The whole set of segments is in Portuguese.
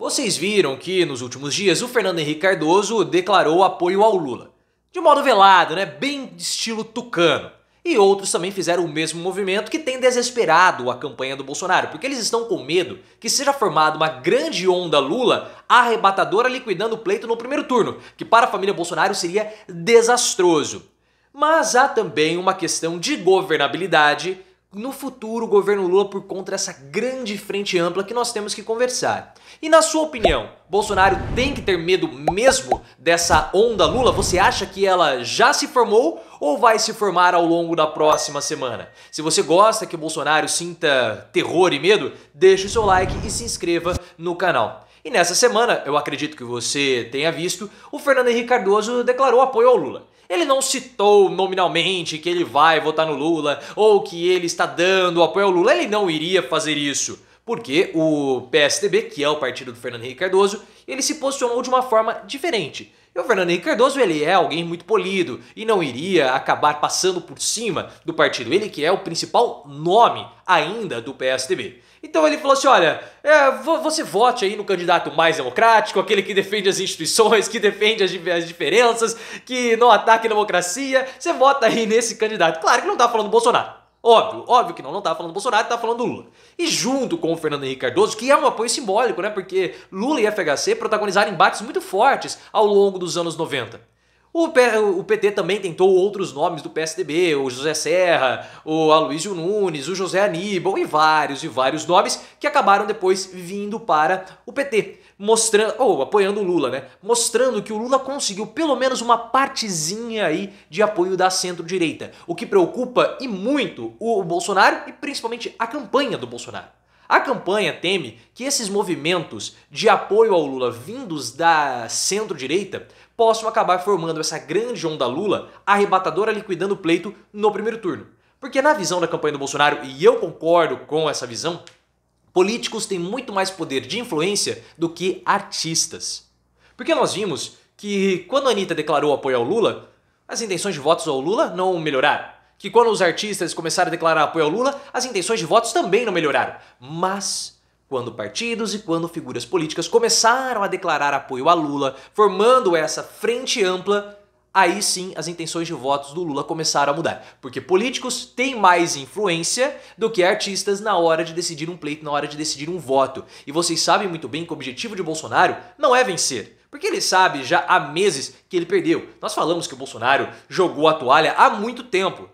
Vocês viram que nos últimos dias o Fernando Henrique Cardoso declarou apoio ao Lula. De modo velado, né? Bem estilo tucano. E outros também fizeram o mesmo movimento que tem desesperado a campanha do Bolsonaro, porque eles estão com medo que seja formada uma grande onda Lula arrebatadora liquidando o pleito no primeiro turno, que para a família Bolsonaro seria desastroso. Mas há também uma questão de governabilidade no futuro governo Lula por conta dessa grande frente ampla que nós temos que conversar. E na sua opinião, Bolsonaro tem que ter medo mesmo dessa onda Lula? Você acha que ela já se formou ou vai se formar ao longo da próxima semana? Se você gosta que o Bolsonaro sinta terror e medo, deixe o seu like e se inscreva no canal. E nessa semana, eu acredito que você tenha visto, o Fernando Henrique Cardoso declarou apoio ao Lula. Ele não citou nominalmente que ele vai votar no Lula ou que ele está dando apoio ao Lula. Ele não iria fazer isso, porque o PSDB, que é o partido do Fernando Henrique Cardoso, ele se posicionou de uma forma diferente. E o Fernando Henrique Cardoso, ele é alguém muito polido e não iria acabar passando por cima do partido. Ele que é o principal nome ainda do PSDB. Então ele falou assim, olha, você vote aí no candidato mais democrático, aquele que defende as instituições, que defende as diferenças, que não ataca a democracia, você vota aí nesse candidato. Claro que não tá falando do Bolsonaro. Óbvio que não tá falando do Bolsonaro, tá falando do Lula. E junto com o Fernando Henrique Cardoso, que é um apoio simbólico, né? Porque Lula e FHC protagonizaram embates muito fortes ao longo dos anos 90. O PT também tentou outros nomes do PSDB, o José Serra, o Aloysio Nunes, o José Aníbal e vários nomes que acabaram depois vindo para o PT, apoiando o Lula, né? Mostrando que o Lula conseguiu pelo menos uma partezinha aí de apoio da centro-direita, o que preocupa e muito o Bolsonaro e principalmente a campanha do Bolsonaro. A campanha teme que esses movimentos de apoio ao Lula vindos da centro-direita possam acabar formando essa grande onda Lula arrebatadora liquidando o pleito no primeiro turno. Porque na visão da campanha do Bolsonaro, e eu concordo com essa visão, políticos têm muito mais poder de influência do que artistas. Porque nós vimos que quando a Anitta declarou apoio ao Lula, as intenções de votos ao Lula não melhoraram. Que quando os artistas começaram a declarar apoio ao Lula, as intenções de votos também não melhoraram. Mas quando partidos e quando figuras políticas começaram a declarar apoio a Lula, formando essa frente ampla, aí sim as intenções de votos do Lula começaram a mudar. Porque políticos têm mais influência do que artistas na hora de decidir um pleito, na hora de decidir um voto. E vocês sabem muito bem que o objetivo de Bolsonaro não é vencer. Porque ele sabe já há meses que ele perdeu. Nós falamos que o Bolsonaro jogou a toalha há muito tempo.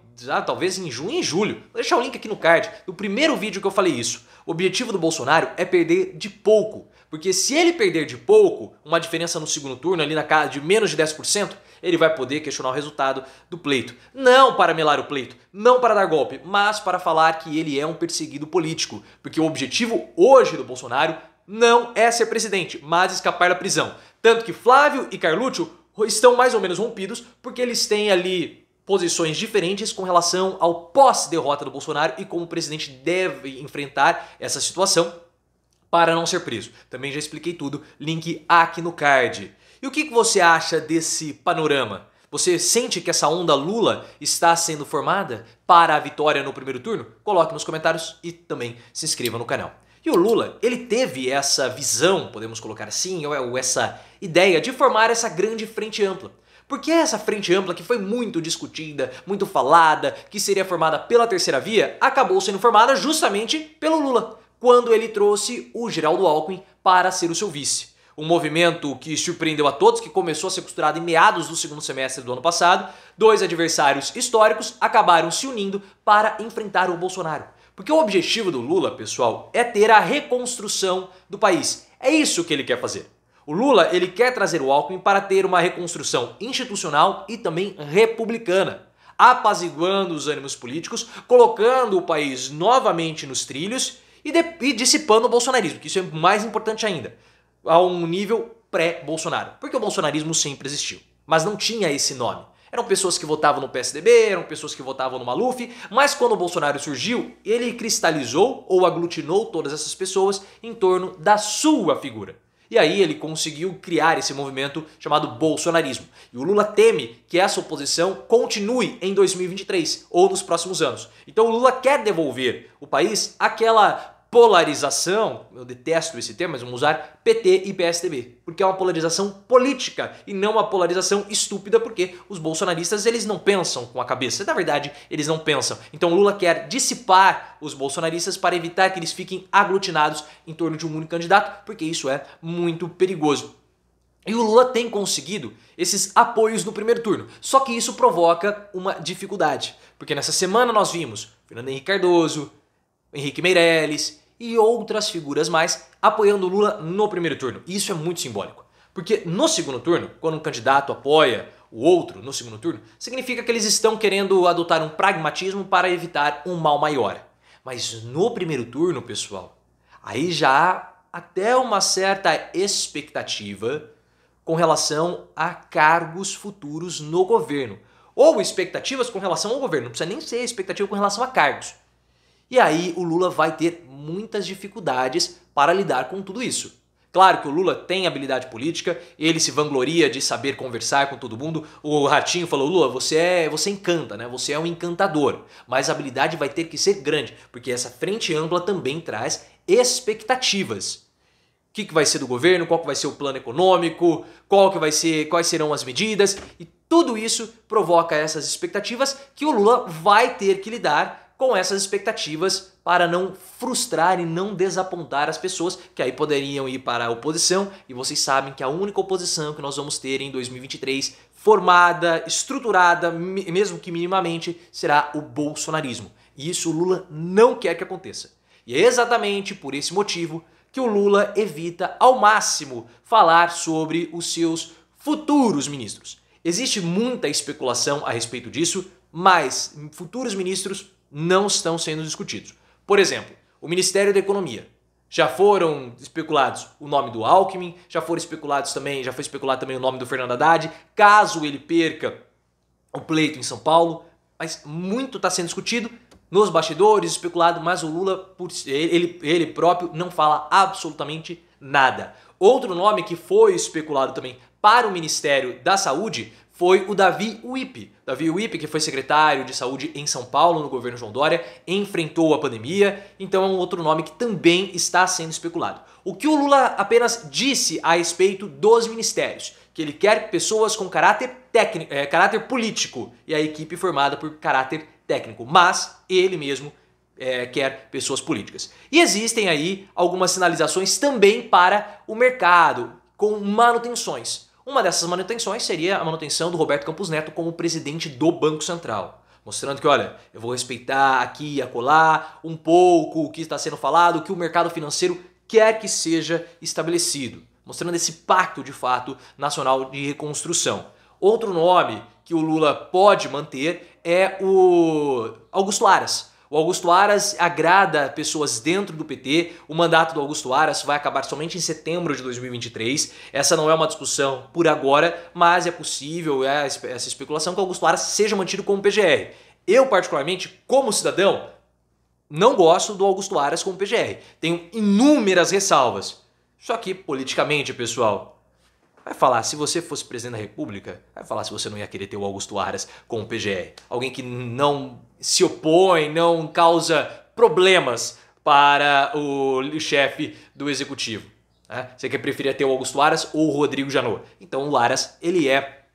Talvez em junho e julho. Vou deixar o link aqui no card do primeiro vídeo que eu falei isso. O objetivo do Bolsonaro é perder de pouco. Porque se ele perder de pouco, uma diferença no segundo turno ali na casa de menos de 10%, ele vai poder questionar o resultado do pleito. Não para melar o pleito, não para dar golpe, mas para falar que ele é um perseguido político. Porque o objetivo hoje do Bolsonaro não é ser presidente, mas escapar da prisão. Tanto que Flávio e Carluccio estão mais ou menos rompidos porque eles têm ali posições diferentes com relação ao pós-derrota do Bolsonaro e como o presidente deve enfrentar essa situação para não ser preso. Também já expliquei tudo, link aqui no card. E o que você acha desse panorama? Você sente que essa onda Lula está sendo formada para a vitória no primeiro turno? Coloque nos comentários e também se inscreva no canal. E o Lula, ele teve essa visão, podemos colocar assim, ou essa ideia de formar essa grande frente ampla. Porque essa frente ampla que foi muito discutida, muito falada, que seria formada pela terceira via, acabou sendo formada justamente pelo Lula, quando ele trouxe o Geraldo Alckmin para ser o seu vice. Um movimento que surpreendeu a todos, que começou a ser costurado em meados do segundo semestre do ano passado. Dois adversários históricos acabaram se unindo para enfrentar o Bolsonaro. Porque o objetivo do Lula, pessoal, é ter a reconstrução do país. É isso que ele quer fazer. O Lula, ele quer trazer o Alckmin para ter uma reconstrução institucional e também republicana, apaziguando os ânimos políticos, colocando o país novamente nos trilhos e dissipando o bolsonarismo, que isso é mais importante ainda, a um nível pré-Bolsonaro, porque o bolsonarismo sempre existiu, mas não tinha esse nome. Eram pessoas que votavam no PSDB, eram pessoas que votavam no Maluf, mas quando o Bolsonaro surgiu, ele cristalizou ou aglutinou todas essas pessoas em torno da sua figura. E aí ele conseguiu criar esse movimento chamado bolsonarismo. E o Lula teme que essa oposição continue em 2023 ou nos próximos anos. Então o Lula quer devolver o país àquela polarização, eu detesto esse termo, mas vamos usar PT e PSDB, porque é uma polarização política e não uma polarização estúpida, porque os bolsonaristas eles não pensam com a cabeça, na verdade eles não pensam. Então Lula quer dissipar os bolsonaristas para evitar que eles fiquem aglutinados em torno de um único candidato, porque isso é muito perigoso. E o Lula tem conseguido esses apoios no primeiro turno, só que isso provoca uma dificuldade, porque nessa semana nós vimos Fernando Henrique Cardoso, Henrique Meirelles e outras figuras mais apoiando o Lula no primeiro turno. E isso é muito simbólico, porque no segundo turno, quando um candidato apoia o outro no segundo turno, significa que eles estão querendo adotar um pragmatismo para evitar um mal maior. Mas no primeiro turno, pessoal, aí já há até uma certa expectativa com relação a cargos futuros no governo. Ou expectativas com relação ao governo, não precisa nem ser expectativa com relação a cargos. E aí o Lula vai ter muitas dificuldades para lidar com tudo isso. Claro que o Lula tem habilidade política, ele se vangloria de saber conversar com todo mundo. O Ratinho falou, Lula, você encanta, né? Você é um encantador. Mas a habilidade vai ter que ser grande, porque essa frente ampla também traz expectativas. O que vai ser do governo, qual que vai ser o plano econômico, quais serão as medidas. E tudo isso provoca essas expectativas que o Lula vai ter que lidar com essas expectativas para não frustrar e não desapontar as pessoas que aí poderiam ir para a oposição. E vocês sabem que a única oposição que nós vamos ter em 2023, formada, estruturada, mesmo que minimamente, será o bolsonarismo. E isso o Lula não quer que aconteça. E é exatamente por esse motivo que o Lula evita ao máximo falar sobre os seus futuros ministros. Existe muita especulação a respeito disso, mas futuros ministros não estão sendo discutidos. Por exemplo, o Ministério da Economia. Já foram especulados o nome do Alckmin, já foi especulado também o nome do Fernando Haddad, caso ele perca o pleito em São Paulo, mas muito está sendo discutido nos bastidores, especulado, mas o Lula, ele próprio, não fala absolutamente nada. Outro nome que foi especulado também para o Ministério da Saúde foi o Davi Uip. Davi Uip, que foi secretário de saúde em São Paulo, no governo João Dória, enfrentou a pandemia, então é um outro nome que também está sendo especulado. O que o Lula apenas disse a respeito dos ministérios, que ele quer pessoas com caráter técnico, caráter político, e a equipe formada por caráter técnico, mas ele mesmo quer pessoas políticas. E existem aí algumas sinalizações também para o mercado, com manutenções. Uma dessas manutenções seria a manutenção do Roberto Campos Neto como presidente do Banco Central. Mostrando que, olha, eu vou respeitar aqui e acolá um pouco o que está sendo falado, o que o mercado financeiro quer que seja estabelecido. Mostrando esse pacto, de fato, nacional de reconstrução. Outro nome que o Lula pode manter é o Augusto Aras. O Augusto Aras agrada pessoas dentro do PT, o mandato do Augusto Aras vai acabar somente em setembro de 2023. Essa não é uma discussão por agora, mas é possível essa especulação que o Augusto Aras seja mantido como PGR. Eu, particularmente, como cidadão, não gosto do Augusto Aras como PGR. Tenho inúmeras ressalvas. Só que, politicamente, pessoal, vai falar, se você fosse presidente da República, vai falar se você não ia querer ter o Augusto Aras como PGR. Alguém que não se opõe, não causa problemas para o chefe do executivo. Né? Você quer preferir ter o Augusto Aras ou o Rodrigo Janot? Então o Aras, ele é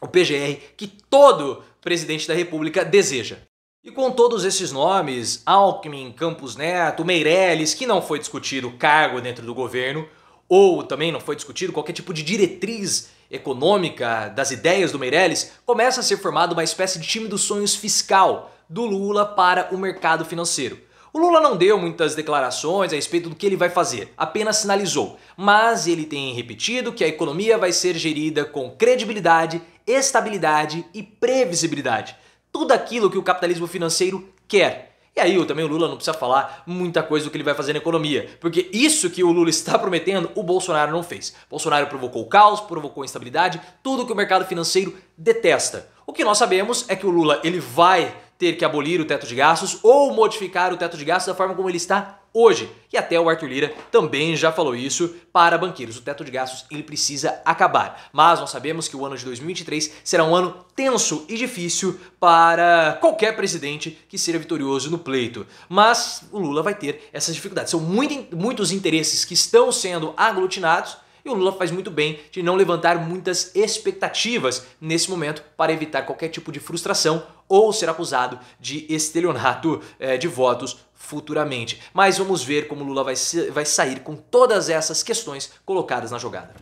o PGR que todo presidente da República deseja. E com todos esses nomes, Alckmin, Campos Neto, Meirelles, que não foi discutido cargo dentro do governo, ou também não foi discutido qualquer tipo de diretriz econômica das ideias do Meirelles, começa a ser formada uma espécie de time dos sonhos fiscal do Lula para o mercado financeiro. O Lula não deu muitas declarações a respeito do que ele vai fazer, apenas sinalizou, mas ele tem repetido que a economia vai ser gerida com credibilidade, estabilidade e previsibilidade. Tudo aquilo que o capitalismo financeiro quer. E aí também o Lula não precisa falar muita coisa do que ele vai fazer na economia, porque isso que o Lula está prometendo, o Bolsonaro não fez. Bolsonaro provocou o caos, provocou instabilidade, tudo que o mercado financeiro detesta. O que nós sabemos é que o Lula ele vai ter que abolir o teto de gastos ou modificar o teto de gastos da forma como ele está hoje. E até o Arthur Lira também já falou isso para banqueiros. O teto de gastos ele precisa acabar. Mas nós sabemos que o ano de 2023 será um ano tenso e difícil para qualquer presidente que seja vitorioso no pleito. Mas o Lula vai ter essas dificuldades. São muitos interesses que estão sendo aglutinados e o Lula faz muito bem de não levantar muitas expectativas nesse momento para evitar qualquer tipo de frustração ou ser acusado de estelionato de votos futuramente. Mas vamos ver como o Lula vai sair com todas essas questões colocadas na jogada.